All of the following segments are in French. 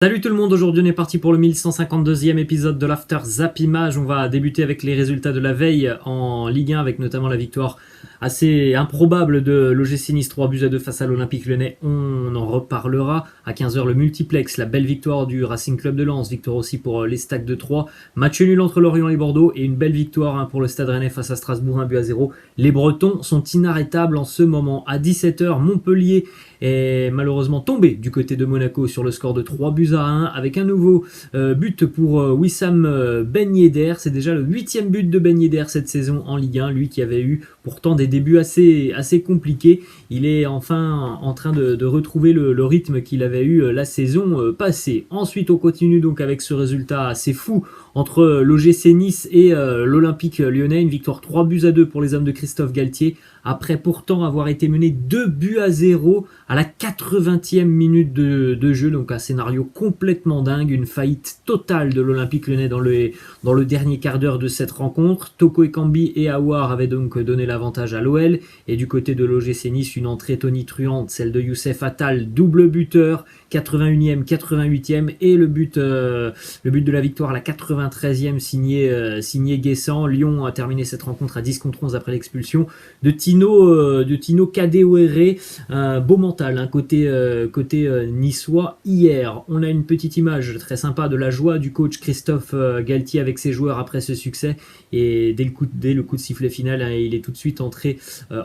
Salut tout le monde, aujourd'hui on est parti pour le 1152e épisode de l'After Zap Image. On va débuter avec les résultats de la veille en Ligue 1 avec notamment la victoire assez improbable de l'OGC Nice 3-2 face à l'Olympique Lyonnais. On en reparlera à 15h le multiplex, la belle victoire du Racing Club de Lens, victoire aussi pour les Stacks de 3, match nul entre Lorient et Bordeaux et une belle victoire pour le Stade Rennais face à Strasbourg 1-0. Les Bretons sont inarrêtables en ce moment. À 17h, Montpellier est malheureusement tombé du côté de Monaco sur le score de 3-1 avec un nouveau but pour Wissam Ben Yedder. C'est déjà le 8e but de Ben Yedder cette saison en Ligue 1, lui qui avait eu pourtant des débuts assez compliqués. Il est enfin en train de retrouver le rythme qu'il avait eu la saison passée. Ensuite on continue donc avec ce résultat assez fou entre l'OGC Nice et l'Olympique Lyonnais, une victoire 3-2 pour les hommes de Christophe Galtier, après pourtant avoir été mené 2-0 à la 80e minute de jeu, donc un scénario complètement dingue, une faillite totale de l'Olympique Lyonnais dans le dernier quart d'heure de cette rencontre. Toko Ekambi et Aouar avaient donc donné l'avantage à l'OL, et du côté de l'OGC Nice, une entrée tonitruante, celle de Youssef Attal, double buteur, 81e, 88e, et le but de la victoire à la 93e signé Guessant. Lyon a terminé cette rencontre à 10-11 après l'expulsion de Tino Kadewere. Beau mental côté niçois hier. On a une petite image très sympa de la joie du coach Christophe Galtier avec ses joueurs après ce succès, et dès le coup de sifflet final, il est tout de suite entré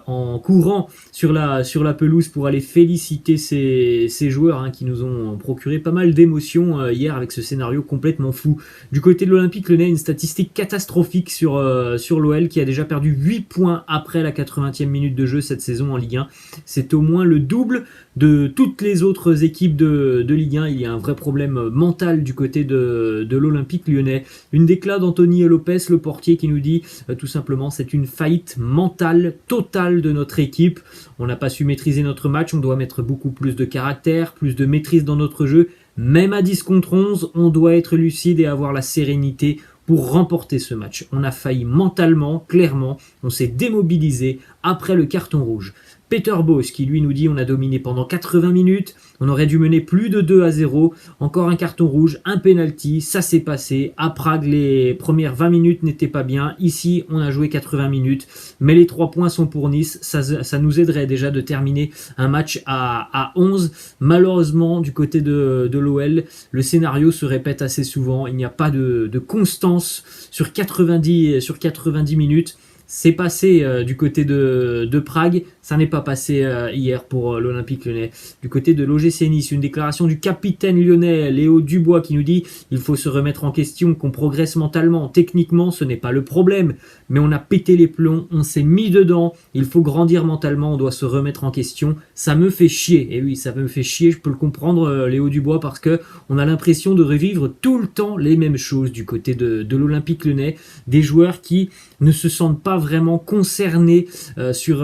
en courant sur la pelouse pour aller féliciter ses joueurs qui nous ont procuré pas mal d'émotions hier avec ce scénario complètement fou. Du côté de l'Olympique Lyonnais, une statistique catastrophique sur l'OL qui a déjà perdu 8 points après la 80e minute de jeu cette saison en Ligue 1. C'est au moins le double de toutes les autres équipes de Ligue 1. Il y a un vrai problème mental du côté de l'Olympique Lyonnais. Une déclat d'Anthony Lopez, le portier, qui nous dit tout simplement: c'est une faillite mentale totale de notre équipe. On n'a pas su maîtriser notre match, on doit mettre beaucoup plus de caractère, plus de maîtrise dans notre jeu. Même à 10-11, on doit être lucide et avoir la sérénité pour remporter ce match. On a failli mentalement, clairement, on s'est démobilisé après le carton rouge. Peter Bosz qui lui nous dit: on a dominé pendant 80 minutes, on aurait dû mener plus de 2-0, encore un carton rouge, un penalty, ça s'est passé. À Prague, les premières 20 minutes n'étaient pas bien, ici on a joué 80 minutes, mais les 3 points sont pour Nice, ça nous aiderait déjà de terminer un match à 11. Malheureusement, du côté de l'OL, le scénario se répète assez souvent, il n'y a pas de constance sur 90 minutes. C'est passé du côté de Prague, ça n'est pas passé hier pour l'Olympique Lyonnais. Du côté de l'OGC Nice, une déclaration du capitaine lyonnais Léo Dubois qui nous dit: il faut se remettre en question, qu'on progresse mentalement, techniquement ce n'est pas le problème, mais on a pété les plombs, on s'est mis dedans, il faut grandir mentalement, on doit se remettre en question. Ça me fait chier, et oui ça me fait chier, je peux le comprendre Léo Dubois, parce que on a l'impression de revivre tout le temps les mêmes choses du côté de l'Olympique Lyonnais, des joueurs qui ne se sentent pas vraiment concernés sur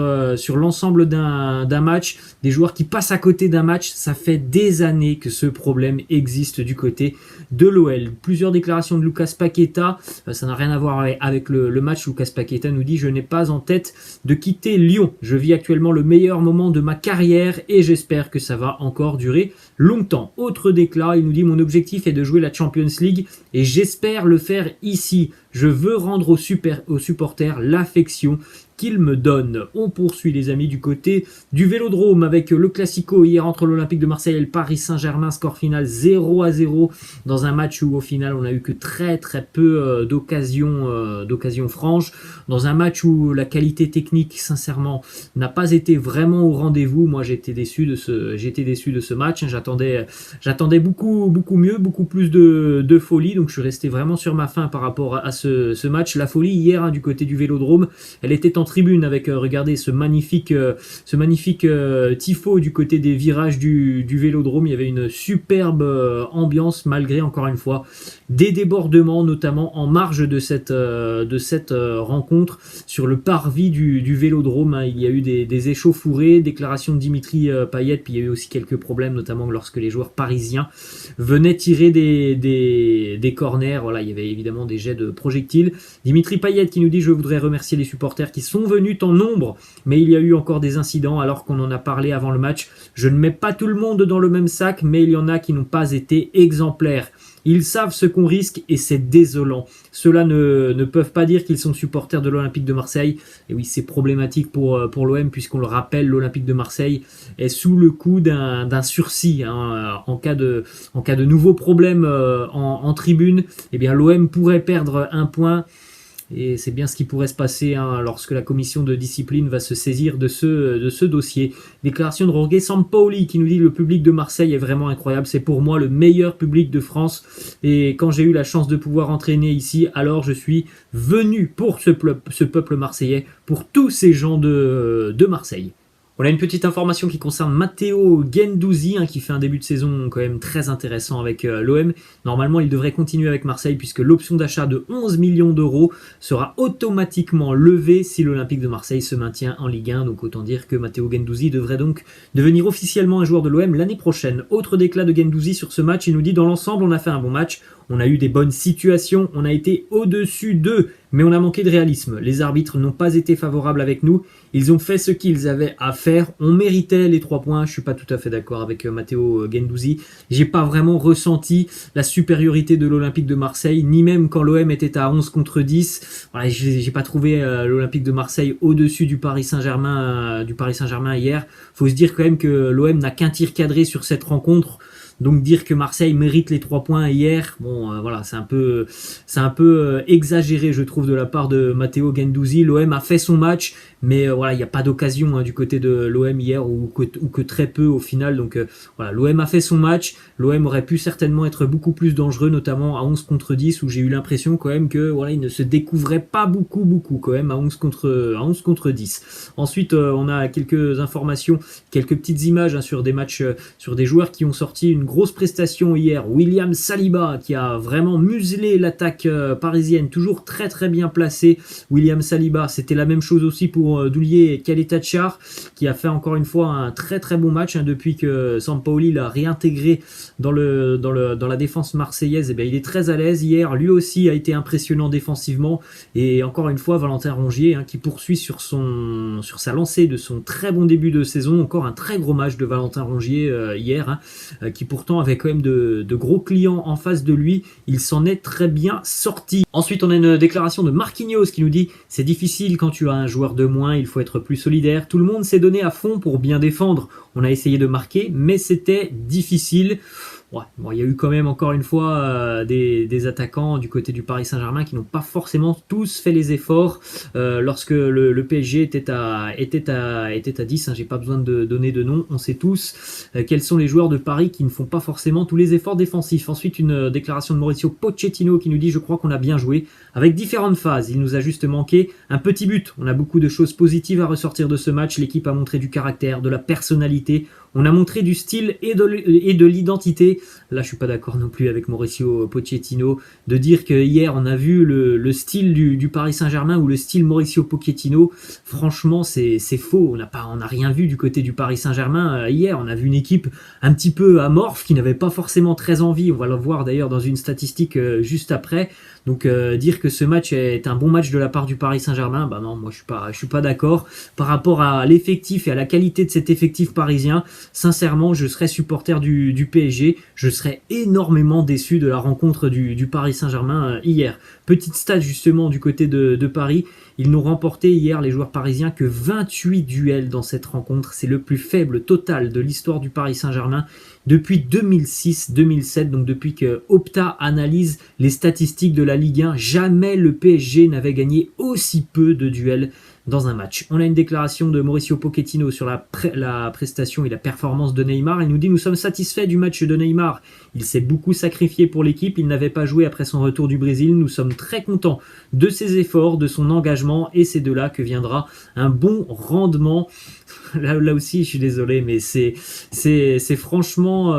l'ensemble d'un match, des joueurs qui passent à côté d'un match. Ça fait des années que ce problème existe du côté de l'OL. Plusieurs déclarations de Lucas Paqueta, ça n'a rien à voir avec le match. Lucas Paqueta nous dit: je n'ai pas en tête de quitter Lyon, je vis actuellement le meilleur moment de ma carrière et j'espère que ça va encore durer longtemps. Autre déclat, il nous dit: mon objectif est de jouer la Champions League et j'espère le faire ici. Je veux rendre aux supporters l'affection qu'il me donne. On poursuit les amis du côté du Vélodrome avec le Classico hier entre l'Olympique de Marseille et le Paris Saint-Germain, score final 0-0 dans un match où au final on a eu que très peu d'occasions franches, dans un match où la qualité technique sincèrement n'a pas été vraiment au rendez-vous. Moi j'étais déçu de ce match, j'attendais beaucoup mieux, beaucoup plus de folie, donc je suis resté vraiment sur ma faim par rapport à ce match. La folie hier du côté du Vélodrome, elle était en tribune avec regardez ce magnifique tifo du côté des virages du Vélodrome. Il y avait une superbe ambiance malgré encore une fois des débordements, notamment en marge de cette rencontre sur le parvis du Vélodrome. Il y a eu des échauffourées, déclaration de Dimitri Payet, puis il y a eu aussi quelques problèmes, notamment lorsque les joueurs parisiens venaient tirer des corners. Voilà, il y avait évidemment des jets de projectiles. Dimitri Payet qui nous dit: je voudrais remercier les supporters qui sont sont venus en nombre, mais il y a eu encore des incidents alors qu'on en a parlé avant le match. Je ne mets pas tout le monde dans le même sac, mais il y en a qui n'ont pas été exemplaires. Ils savent ce qu'on risque et c'est désolant. Ceux-là ne peuvent pas dire qu'ils sont supporters de l'Olympique de Marseille. Et oui, c'est problématique pour l'OM puisqu'on le rappelle, l'Olympique de Marseille est sous le coup d'un sursis. En cas de nouveaux problèmes en tribune, eh bien l'OM pourrait perdre un point. Et c'est bien ce qui pourrait se passer lorsque la commission de discipline va se saisir de ce dossier. Déclaration de Jorge Sampaoli qui nous dit: le public de Marseille est vraiment incroyable, c'est pour moi le meilleur public de France. Et quand j'ai eu la chance de pouvoir entraîner ici, alors je suis venu pour ce peuple marseillais, pour tous ces gens de Marseille. On a une petite information qui concerne Matteo Guendouzi, qui fait un début de saison quand même très intéressant avec l'OM. Normalement, il devrait continuer avec Marseille puisque l'option d'achat de 11 millions d'euros sera automatiquement levée si l'Olympique de Marseille se maintient en Ligue 1. Donc autant dire que Matteo Guendouzi devrait donc devenir officiellement un joueur de l'OM l'année prochaine. Autre déclat de Guendouzi sur ce match, il nous dit: dans l'ensemble, on a fait un bon match. On a eu des bonnes situations, on a été au-dessus d'eux, mais on a manqué de réalisme. Les arbitres n'ont pas été favorables avec nous. Ils ont fait ce qu'ils avaient à faire. On méritait les 3 points. Je suis pas tout à fait d'accord avec Matteo Guendouzi. J'ai pas vraiment ressenti la supériorité de l'Olympique de Marseille, ni même quand l'OM était à 11 contre 10. Voilà, j'ai pas trouvé l'Olympique de Marseille au-dessus du Paris Saint-Germain hier. Faut se dire quand même que l'OM n'a qu'un tir cadré sur cette rencontre. Donc dire que Marseille mérite les 3 points hier, voilà, c'est un peu exagéré, je trouve, de la part de Matteo Guendouzi. L'OM a fait son match, mais voilà, il n'y a pas d'occasion du côté de l'OM hier, ou que très peu au final. Donc voilà, l'OM a fait son match. L'OM aurait pu certainement être beaucoup plus dangereux, notamment à 11 contre 10, où j'ai eu l'impression quand même que voilà, il ne se découvrait pas beaucoup quand même à 11 contre 10. Ensuite, on a quelques informations, quelques petites images sur des matchs, sur des joueurs qui ont sorti une grosse prestation hier. William Saliba qui a vraiment muselé l'attaque parisienne, toujours très très bien placé. William Saliba, c'était la même chose aussi pour Doulier Kaletacar qui a fait encore une fois un très très bon match depuis que Sampaoli l'a réintégré dans la défense marseillaise. Et bien, il est très à l'aise hier, lui aussi a été impressionnant défensivement. Et encore une fois, Valentin Rongier qui poursuit sur sa lancée de son très bon début de saison. Encore un très gros match de Valentin Rongier hier, qui pourtant avait quand même de gros clients en face de lui. Il s'en est très bien sorti. Ensuite, on a une déclaration de Marquinhos qui nous dit: c'est difficile quand tu as un joueur de moins, il faut être plus solidaire. Tout le monde s'est donné à fond pour bien défendre. On a essayé de marquer, mais c'était difficile. Ouais, bon, il y a eu quand même encore une fois des attaquants du côté du Paris Saint-Germain qui n'ont pas forcément tous fait les efforts lorsque le PSG était à 10. J'ai pas besoin de donner de nom, on sait tous quels sont les joueurs de Paris qui ne font pas forcément tous les efforts défensifs. Ensuite, une déclaration de Mauricio Pochettino qui nous dit: je crois qu'on a bien joué avec différentes phases. Il nous a juste manqué un petit but. On a beaucoup de choses positives à ressortir de ce match. L'équipe a montré du caractère, de la personnalité. On a montré du style et de l'identité. Là, je suis pas d'accord non plus avec Mauricio Pochettino de dire que hier on a vu le style du Paris Saint-Germain ou le style Mauricio Pochettino. Franchement, c'est faux. On n'a rien vu du côté du Paris Saint-Germain hier. On a vu une équipe un petit peu amorphe qui n'avait pas forcément très envie. On va le voir d'ailleurs dans une statistique juste après. Donc dire que ce match est un bon match de la part du Paris Saint-Germain, bah non, moi je suis pas d'accord. Par rapport à l'effectif et à la qualité de cet effectif parisien, sincèrement, je serais supporter du PSG, je serais énormément déçu de la rencontre du Paris Saint-Germain hier. Petite stat justement du côté de Paris, ils n'ont remporté hier, les joueurs parisiens, que 28 duels dans cette rencontre. C'est le plus faible total de l'histoire du Paris Saint-Germain depuis 2006-2007, donc depuis que Opta analyse les statistiques de la Ligue 1. Jamais le PSG n'avait gagné aussi peu de duels dans un match. On a une déclaration de Mauricio Pochettino sur la prestation et la performance de Neymar. Il nous dit: nous sommes satisfaits du match de Neymar. Il s'est beaucoup sacrifié pour l'équipe. Il n'avait pas joué après son retour du Brésil. Nous sommes très contents de ses efforts, de son engagement, et c'est de là que viendra un bon rendement. Là aussi, je suis désolé, mais c'est franchement,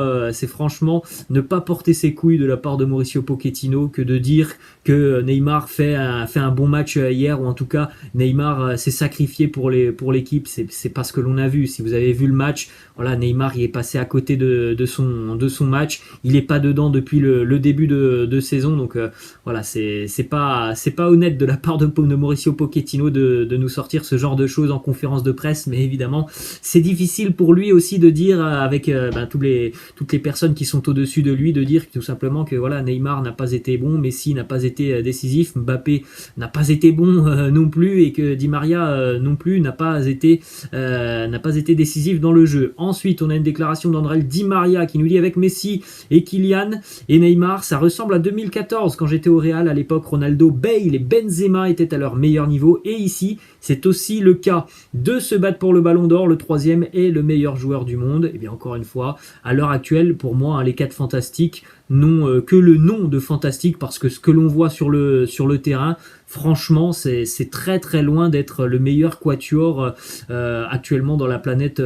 ne pas porter ses couilles de la part de Mauricio Pochettino que de dire que Neymar fait un bon match hier, ou en tout cas Neymar s'est sacrifié pour l'équipe. C'est pas ce que l'on a vu. Si vous avez vu le match, voilà, Neymar il est passé à côté de son match. Il est pas dedans depuis le début de saison, donc voilà, c'est pas honnête de la part de Mauricio Pochettino de nous sortir ce genre de choses en conférence de presse, mais évidemment c'est difficile pour lui aussi de dire avec toutes les personnes qui sont au-dessus de lui, de dire tout simplement que voilà, Neymar n'a pas été bon, Messi n'a pas été décisif, Mbappé n'a pas été bon non plus, et que Di Maria non plus n'a pas été décisif dans le jeu. Ensuite, on a une déclaration d'André Di Maria qui nous dit: avec Messi et Kylian et Neymar, ça ressemble à 2014 quand j'étais au Real. À l'époque, Ronaldo, Bale et Benzema étaient à leur meilleur niveau, et ici c'est aussi le cas. De se battre pour le Ballon d'Or, le troisième est le meilleur joueur du monde. Et bien encore une fois, à l'heure actuelle, pour moi, les 4 fantastiques n'ont que le nom de fantastique, parce que ce que l'on voit sur le terrain, franchement, c'est très très loin d'être le meilleur quatuor actuellement dans la planète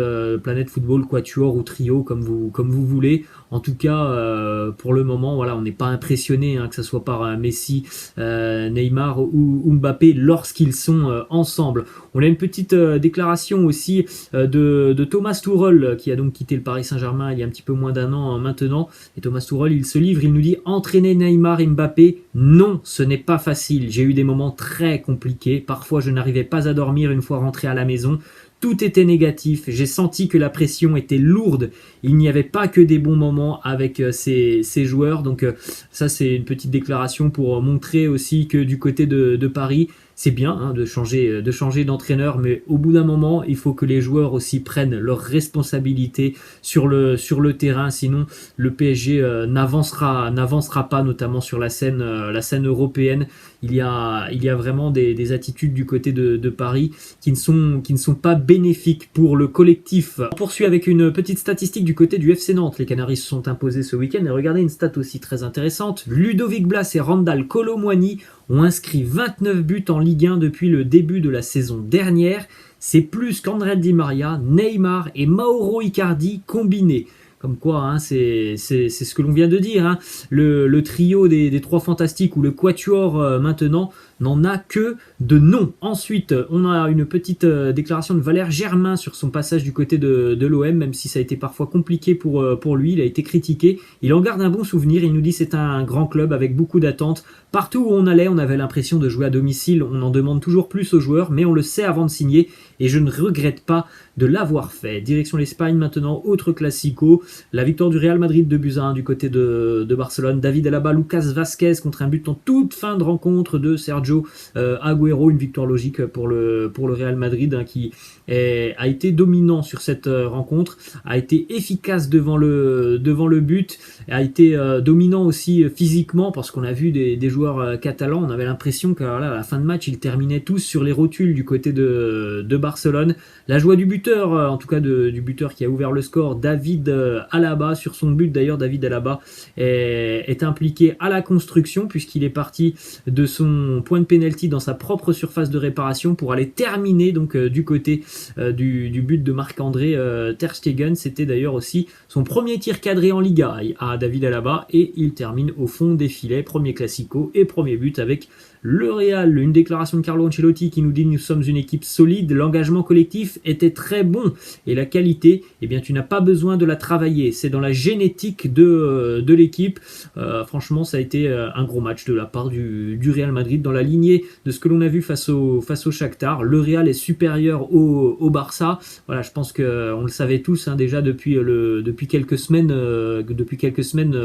football, quatuor ou trio comme vous voulez. En tout cas, pour le moment, voilà, on n'est pas impressionné, que ce soit par Messi, Neymar ou Mbappé lorsqu'ils sont ensemble. On a une petite déclaration aussi de Thomas Tuchel, qui a donc quitté le Paris Saint-Germain il y a un petit peu moins d'un an maintenant. Et Thomas Tuchel, il se livre, il nous dit: entraîner Neymar et Mbappé, non, ce n'est pas facile. J'ai eu des moments très compliqués. Parfois, je n'arrivais pas à dormir une fois rentré à la maison. Tout était négatif, j'ai senti que la pression était lourde, il n'y avait pas que des bons moments avec ces joueurs, donc ça c'est une petite déclaration pour montrer aussi que du côté de Paris, c'est bien de changer d'entraîneur, mais au bout d'un moment, il faut que les joueurs aussi prennent leurs responsabilités sur le terrain, sinon le PSG n'avancera pas, notamment sur la scène européenne. Il y a vraiment des attitudes du côté de Paris qui ne sont pas bénéfiques pour le collectif. On poursuit avec une petite statistique du côté du FC Nantes. Les Canaris se sont imposés ce week-end, et regardez une stat aussi très intéressante. Ludovic Blas et Randal Kolo Muani ont inscrit 29 buts en Ligue 1 depuis le début de la saison dernière. C'est plus qu'André Di Maria, Neymar et Mauro Icardi combinés. Comme quoi, c'est ce que l'on vient de dire. Le trio des 3 fantastiques, ou le quatuor maintenant, n'en a que de nom. Ensuite, on a une petite déclaration de Valère Germain sur son passage du côté de l'OM, même si ça a été parfois compliqué pour lui, il a été critiqué. Il en garde un bon souvenir, il nous dit: c'est un grand club avec beaucoup d'attentes. Partout où on allait, on avait l'impression de jouer à domicile. On en demande toujours plus aux joueurs, mais on le sait avant de signer, et je ne regrette pas de l'avoir fait. Direction l'Espagne maintenant, autre classico, la victoire du Real Madrid 2-1 du côté de Barcelone. David Alaba, Lucas Vazquez contre un but en toute fin de rencontre de Sergio Agüero, une victoire logique pour le Real Madrid, qui a été dominant sur cette rencontre, a été efficace devant le but, a été dominant aussi physiquement, parce qu'on a vu des joueurs catalans, on avait l'impression qu'à la fin de match ils terminaient tous sur les rotules du côté de Barcelone. La joie du buteur, en tout cas du buteur qui a ouvert le score, David Alaba, sur son but d'ailleurs. David Alaba est impliqué à la construction, puisqu'il est parti de son point de pénalty dans sa propre surface de réparation pour aller terminer donc du côté du but de Marc-André Ter Stegen. C'était d'ailleurs aussi son premier tir cadré en Liga à David Alaba, et il termine au fond des filets, premier classico et premier but avec le Real. Une déclaration de Carlo Ancelotti qui nous dit: nous sommes une équipe solide, l'engagement collectif était très bon, et la qualité, eh bien tu n'as pas besoin de la travailler, c'est dans la génétique de l'équipe. Franchement, ça a été un gros match de la part du Real Madrid, dans la lignée de ce que l'on a vu face au Shakhtar. Le Real est supérieur au Barça. Voilà, je pense qu'on le savait tous déjà depuis quelques semaines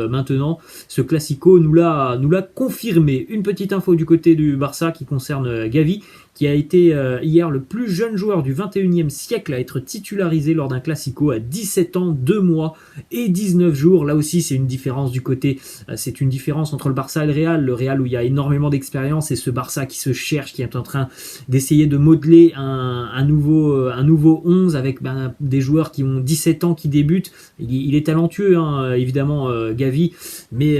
maintenant. Ce classico nous l'a confirmé. Une petite info du côté du Barça qui concerne Gavi, qui a été hier le plus jeune joueur du 21e siècle à être titularisé lors d'un classico, à 17 ans, 2 mois et 19 jours. Là aussi, c'est une différence c'est une différence entre le Barça et le Real où il y a énormément d'expérience, et ce Barça qui se cherche, qui est en train d'essayer de modeler un nouveau 11 avec des joueurs qui ont 17 ans, qui débutent. Il est talentueux, évidemment, Gavi, mais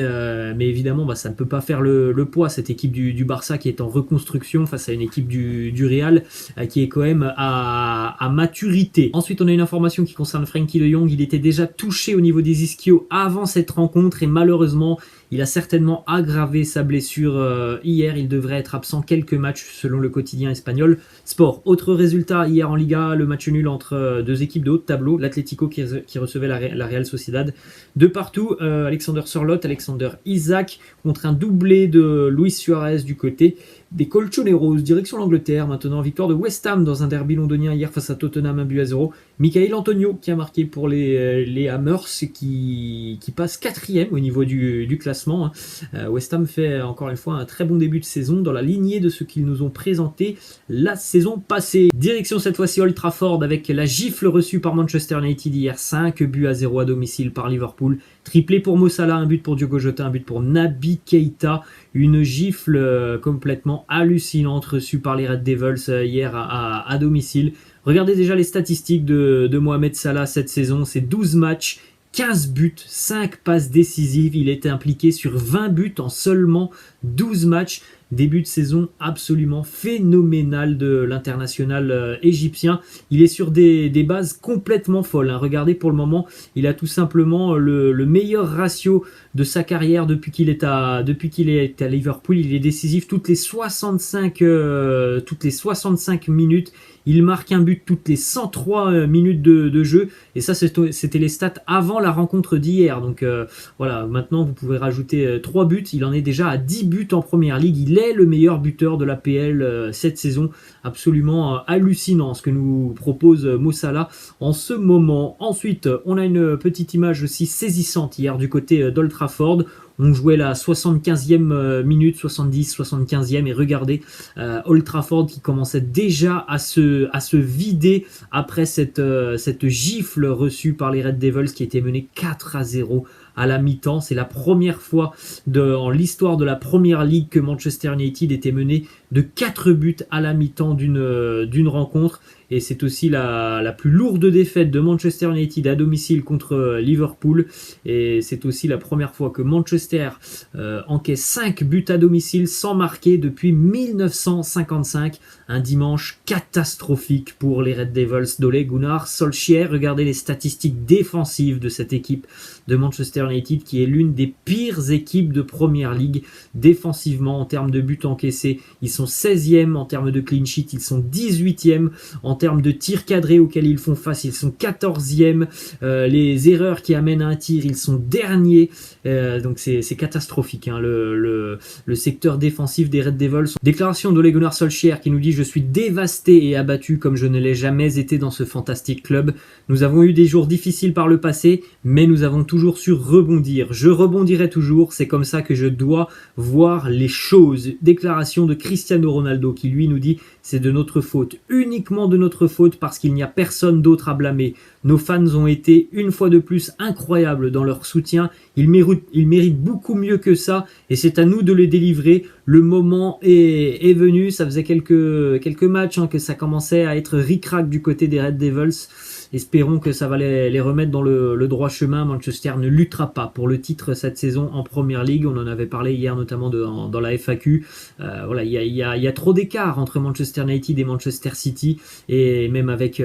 évidemment, ça ne peut pas faire le poids, cette équipe du Barça qui est en reconstruction face à une équipe du du Real qui est quand même à maturité. Ensuite, on a une information qui concerne Frenkie de Jong. Il était déjà touché au niveau des ischios avant cette rencontre et malheureusement, il a certainement aggravé sa blessure hier. Il devrait être absent quelques matchs selon le quotidien espagnol Sport. Autre résultat hier en Liga, le match nul entre deux équipes de haut de tableau, l'Atlético qui recevait la Real Sociedad. De partout, Alexander Sørloth, Alexander Isak contre un doublé de Luis Suarez du côté des Colchoneros, direction l'Angleterre. Maintenant, victoire de West Ham dans un derby londonien hier face à Tottenham, 1-0. Michael Antonio qui a marqué pour les Hammers qui passe 4e au niveau du classement. West Ham fait encore une fois un très bon début de saison dans la lignée de ce qu'ils nous ont présenté la saison passée. Direction cette fois-ci Old Trafford avec la gifle reçue par Manchester United hier, 5-0 à domicile par Liverpool. Triplé pour Mo Salah, un but pour Diogo Jota, un but pour Naby Keita. Une gifle complètement hallucinante reçue par les Red Devils hier à domicile. Regardez déjà les statistiques de Mohamed Salah cette saison. C'est 12 matchs, 15 buts, 5 passes décisives. Il était impliqué sur 20 buts en seulement 12 matchs. Début de saison absolument phénoménal de l'international égyptien. Il est sur des bases complètement folles. Regardez, pour le moment, il a tout simplement le meilleur ratio de sa carrière depuis qu'il est à Liverpool. Il est décisif toutes les 65 minutes. Il marque un but toutes les 103 minutes de jeu. Et ça, c'était les stats avant la rencontre d'hier. Donc voilà, maintenant vous pouvez rajouter 3 buts. Il en est déjà à 10 buts en première ligue. Il est le meilleur buteur de l'APL cette saison. Absolument hallucinant ce que nous propose Mo Salah en ce moment. Ensuite, on a une petite image aussi saisissante hier du côté d'Old Trafford. On jouait la 75e minute, 70, 75e, et regardez Old Trafford qui commençait déjà à se vider après cette gifle reçue par les Red Devils qui était menée 4-0 à la mi-temps. C'est la première fois en l'histoire de la Première Ligue que Manchester United était mené de 4 buts à la mi-temps d'une rencontre. Et c'est aussi la plus lourde défaite de Manchester United à domicile contre Liverpool. Et c'est aussi la première fois que Manchester encaisse 5 buts à domicile sans marquer depuis 1955. Un dimanche catastrophique pour les Red Devils d'Ole Gunnar Solskjaer. Regardez les statistiques défensives de cette équipe de Manchester United qui est l'une des pires équipes de Première Ligue défensivement en termes de buts encaissés. Ils sont 16e en termes de clean sheet, ils sont 18e en termes de tirs cadrés auxquels ils font face, ils sont 14e. Les erreurs qui amènent à un tir, ils sont derniers. Donc c'est catastrophique le secteur défensif des Red Devils. Déclaration d'Ole Gunnar Solskjaer qui nous dit: je suis dévasté et abattu comme je ne l'ai jamais été dans ce fantastique club. Nous avons eu des jours difficiles par le passé, mais nous avons toujours su rebondir. Je rebondirai toujours, c'est comme ça que je dois voir les choses. Déclaration de Cristiano Ronaldo qui lui nous dit: c'est de notre faute, uniquement de notre faute, parce qu'il n'y a personne d'autre à blâmer. Nos fans ont été une fois de plus incroyables dans leur soutien. Ils méritent beaucoup mieux que ça et c'est à nous de les délivrer. Le moment est venu. Ça faisait quelques matchs que ça commençait à être ric-rac du côté des Red Devils. Espérons que ça va les remettre dans le droit chemin. Manchester ne luttera pas pour le titre cette saison en Première Ligue. On en avait parlé hier notamment dans la FAQ. Voilà, il y a trop d'écart entre Manchester United et Manchester City, et même avec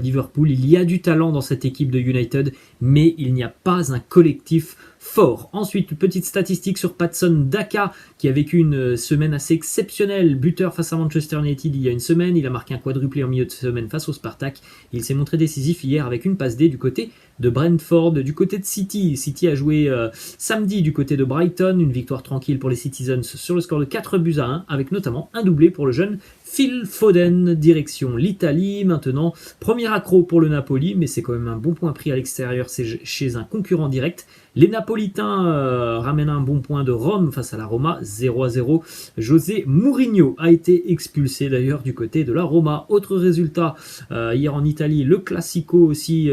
Liverpool. Il y a du talent dans cette équipe de United, mais il n'y a pas un collectif fort. Ensuite, une petite statistique sur Patson Daka qui a vécu une semaine assez exceptionnelle. Buteur face à Manchester United il y a une semaine. Il a marqué un quadruplé en milieu de semaine face au Spartak. Il s'est montré décisif hier avec une passe D du côté de Brentford. Du côté de City, City a joué samedi du côté de Brighton. Une victoire tranquille pour les Citizens sur le score de 4-1 avec notamment un doublé pour le jeune Phil Foden. Direction l'Italie maintenant. Premier accro pour le Napoli, mais c'est quand même un bon point pris à l'extérieur. C'est chez un concurrent direct. Les Napolitains ramènent un bon point de Rome face à la Roma, 0-0. José Mourinho a été expulsé d'ailleurs du côté de la Roma. Autre résultat hier en Italie, le Classico aussi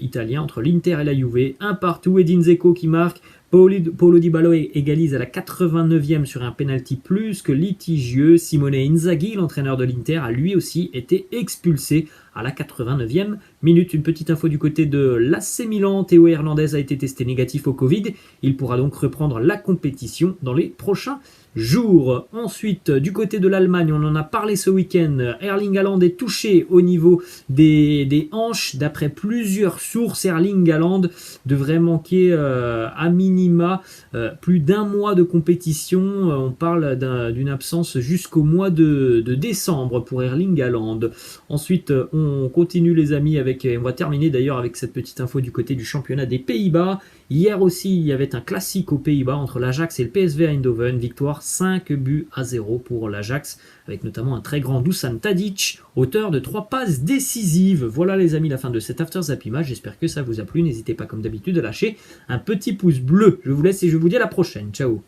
italien entre l'Inter et la Juve. Un partout, Edin Dzeko qui marque. Paulo Dybala égalise à la 89e sur un penalty plus que litigieux. Simone Inzaghi, l'entraîneur de l'Inter, a lui aussi été expulsé à la 89e minute. Une petite info du côté de l'AC Milan, Théo Hernandez a été testé négatif au Covid. Il pourra donc reprendre la compétition dans les prochains jours. Ensuite, du côté de l'Allemagne, on en a parlé ce week-end, Erling Haaland est touché au niveau des hanches. D'après plusieurs sources, Erling Haaland devrait manquer à minima plus d'un mois de compétition. On parle d'une absence jusqu'au mois de décembre pour Erling Haaland. Ensuite, on continue les amis on va terminer d'ailleurs avec cette petite info du côté du championnat des Pays-Bas. Hier aussi, il y avait un classique aux Pays-Bas entre l'Ajax et le PSV Eindhoven. Victoire 5-0 pour l'Ajax, avec notamment un très grand Dusan Tadic, auteur de 3 passes décisives. Voilà les amis, la fin de cet After Zappimage. J'espère que ça vous a plu. N'hésitez pas comme d'habitude à lâcher un petit pouce bleu. Je vous laisse et je vous dis à la prochaine. Ciao.